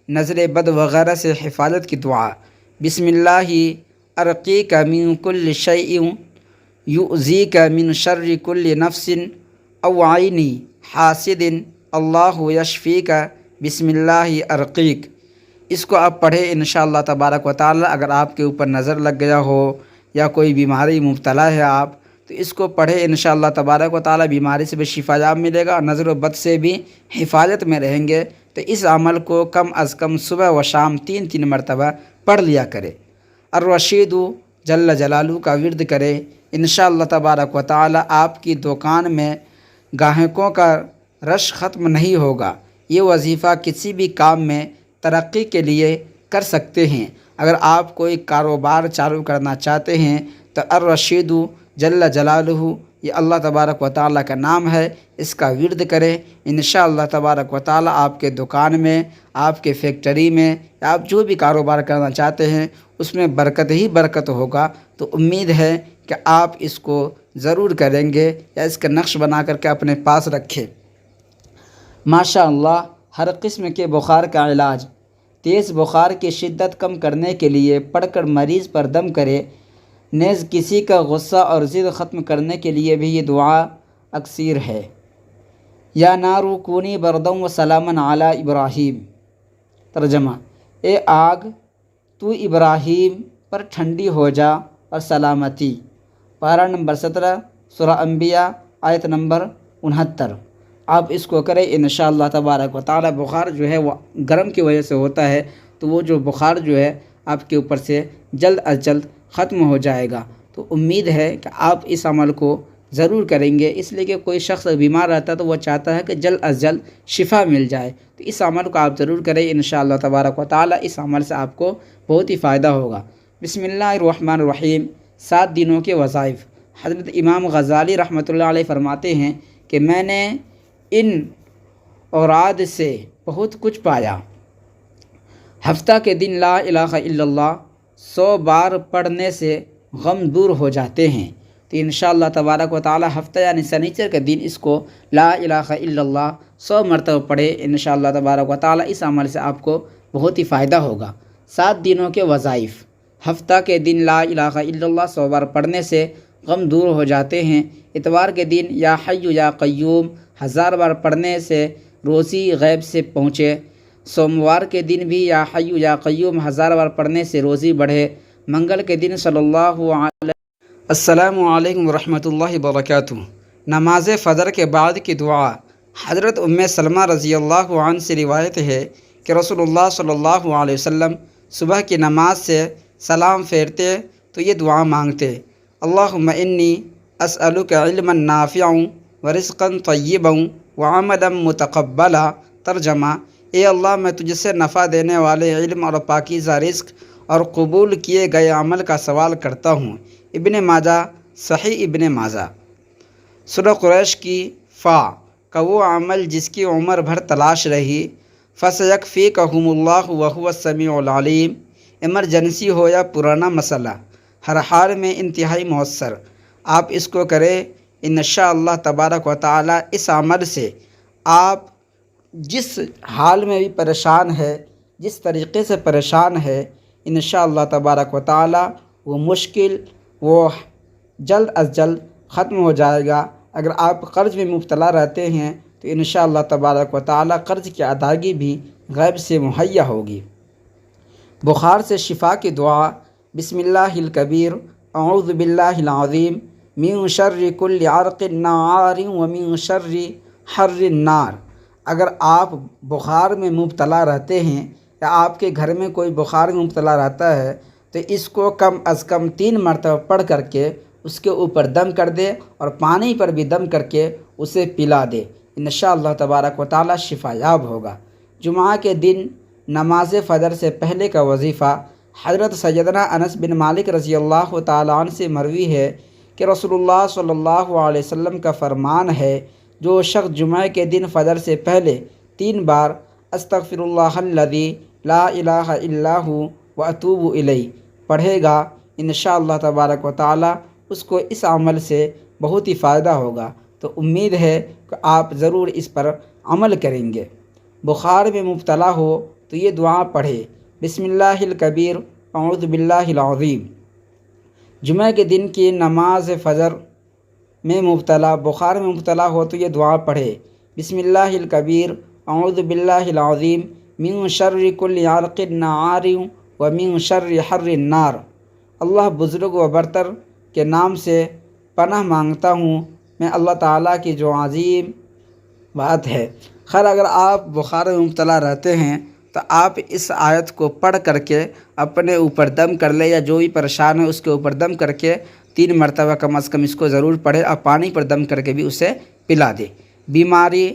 نظر بد وغیرہ سے حفاظت کی دعا۔ بسم اللہ ارقیک من کل شیء یؤذیک من شر کل نفس او عین حاسد اللہ یشفیک بسم اللہ ارقیک۔ اس کو آپ پڑھیں انشاءاللہ تبارک و تعالی۔ اگر آپ کے اوپر نظر لگ گیا ہو یا کوئی بیماری مبتلا ہے آپ، تو اس کو پڑھیں انشاءاللہ تبارک و تعالی، بیماری سے بھی شفا یاب ملے گا اور نظر و بد سے بھی حفاظت میں رہیں گے۔ تو اس عمل کو کم از کم صبح و شام 3 مرتبہ پڑھ لیا کرے۔ الرشید جل جلالہ کا ورد کرے، انشاءاللہ تبارک و تعالی آپ کی دکان میں گاہکوں کا رش ختم نہیں ہوگا۔ یہ وظیفہ کسی بھی کام میں ترقی کے لیے کر سکتے ہیں۔ اگر آپ کوئی کاروبار چالو کرنا چاہتے ہیں تو الرشید جل جلالہ یہ اللہ تبارک و تعالی کا نام ہے، اس کا ورد کریں۔ انشاءاللہ تبارک و تعالی آپ کے دکان میں، آپ کے فیکٹری میں، آپ جو بھی کاروبار کرنا چاہتے ہیں اس میں برکت ہی برکت ہوگا۔ تو امید ہے کہ آپ اس کو ضرور کریں گے یا اس کا نقش بنا کر کے اپنے پاس رکھیں۔ ماشاءاللہ ہر قسم کے بخار کا علاج، تیز بخار کی شدت کم کرنے کے لیے پڑھ کر مریض پر دم کرے، نیز کسی کا غصہ اور ضد ختم کرنے کے لیے بھی یہ دعا اکثیر ہے۔ یا نارو کونی بردم و سلامن علی ابراہیم۔ ترجمہ: اے آگ تو ابراہیم پر ٹھنڈی ہو جا اور سلامتی۔ پارہ نمبر 17 سورہ انبیاء آیت نمبر 69۔ آپ اس کو کریں انشاءاللہ تبارک و تعالی۔ بخار جو ہے وہ گرم کی وجہ سے ہوتا ہے، تو وہ جو بخار جو ہے آپ کے اوپر سے جلد از جلد ختم ہو جائے گا۔ تو امید ہے کہ آپ اس عمل کو ضرور کریں گے، اس لیے کہ کوئی شخص بیمار رہتا ہے تو وہ چاہتا ہے کہ جلد از جلد شفا مل جائے۔ تو اس عمل کو آپ ضرور کریں انشاءاللہ تبارک و تعالی۔ اس عمل سے آپ کو بہت ہی فائدہ ہوگا۔ بسم اللہ الرحمن الرحیم۔ 7 دنوں کے وظائف۔ حضرت امام غزالی رحمۃ اللہ علیہ فرماتے ہیں کہ میں نے ان اوراد سے بہت کچھ پایا۔ ہفتہ کے دن لا الہ الا اللہ 100 بار پڑھنے سے غم دور ہو جاتے ہیں۔ تو انشاءاللہ تبارک و تعالی ہفتہ یعنی سنیچر کے دن اس کو لا الہ الا اللہ 100 مرتبہ پڑھے انشاءاللہ تبارک و تعالی۔ اس عمل سے آپ کو بہت ہی فائدہ ہوگا۔ 7 دنوں کے وظائف۔ ہفتہ کے دن لا الہ الا اللہ 100 بار پڑھنے سے غم دور ہو جاتے ہیں۔ اتوار کے دن یا حی یا قیوم 1000 بار پڑھنے سے روزی غیب سے پہنچے۔ سوموار کے دن بھی یا حی یا قیوم 1000 بار پڑھنے سے روزی بڑھے۔ منگل کے دن صلی اللہ علیہ السلام علیکم ورحمۃ اللہ وبرکاتہ۔ نماز فجر کے بعد کی دعا۔ حضرت ام سلمہ رضی اللہ عنہ سے روایت ہے کہ رسول اللہ صلی اللہ علیہ وسلم صبح کی نماز سے سلام پھیرتے تو یہ دعا مانگتے: اللہم انی اسألک علما نافعا ورزقا طیبا وعملا متقبلا۔ ترجمہ: اے اللہ میں تجھ سے نفع دینے والے علم اور پاکیزہ رزق اور قبول کیے گئے عمل کا سوال کرتا ہوں۔ ابن ماجہ، صحیح ابن ماجہ۔ سورہ قریش کی فا کا وہ عمل جس کی عمر بھر تلاش رہی۔ فَسَيَكْفِيكَهُمُ اللَّهُ وَهُوَ السَّمِيعُ الْعَلِيمُ۔ ایمرجنسی ہو یا پرانا مسئلہ، ہر حال میں انتہائی مؤثر۔ آپ اس کو کریں انشاءاللہ تبارک و تعالی۔ اس عمل سے آپ جس حال میں بھی پریشان ہے، جس طریقے سے پریشان ہے، انشاءاللہ تبارک و تعالی وہ مشکل وہ جلد از جلد ختم ہو جائے گا۔ اگر آپ قرض میں مبتلا رہتے ہیں تو انشاءاللہ تبارک و تعالی قرض کی ادائیگی بھی غیب سے مہیا ہوگی۔ بخار سے شفا کی دعا۔ بسم اللہ الکبیر اعوذ باللہ العظیم من شر کل عرق نعار ومن شر حر النار۔ اگر آپ بخار میں مبتلا رہتے ہیں یا آپ کے گھر میں کوئی بخار میں مبتلا رہتا ہے تو اس کو کم از کم 3 مرتبہ پڑھ کر کے اس کے اوپر دم کر دے اور پانی پر بھی دم کر کے اسے پلا دے۔ انشاءاللہ تبارک و تعالی شفا یاب ہوگا۔ جمعہ کے دن نماز فجر سے پہلے کا وظیفہ۔ حضرت سیدنا انس بن مالک رضی اللہ تعالیٰ عنہ سے مروی ہے کہ رسول اللہ صلی اللہ علیہ وسلم کا فرمان ہے: جو شخص جمعہ کے دن فجر سے پہلے 3 بار استغفر اللہ الذی لا الہ الا ھو واتوب الیہ پڑھے گا، انشاءاللہ تبارک و تعالی اس کو اس عمل سے بہت ہی فائدہ ہوگا۔ تو امید ہے کہ آپ ضرور اس پر عمل کریں گے۔ بخار میں مبتلا ہو تو یہ دعا پڑھے، بسم اللہ الکبیر اعوذ باللہ العظیم۔ جمعہ کے دن کی نماز فجر میں مبتلا، بخار میں مبتلا ہو تو یہ دعا پڑھے، بسم اللہ الکبیر اعوذ باللہ العظیم من شر کل عارق نعار و من شر حر النار۔ اللہ بزرگ و برتر کے نام سے پناہ مانگتا ہوں میں اللہ تعالیٰ کی جو عظیم بات ہے۔ خیر اگر آپ بخار میں مبتلا رہتے ہیں تو آپ اس آیت کو پڑھ کر کے اپنے اوپر دم کر لے، یا جو بھی پریشان ہے اس کے اوپر دم کر کے 3 مرتبہ کم از کم اس کو ضرور پڑھے، اور پانی پر دم کر کے بھی اسے پلا دے۔ بیماری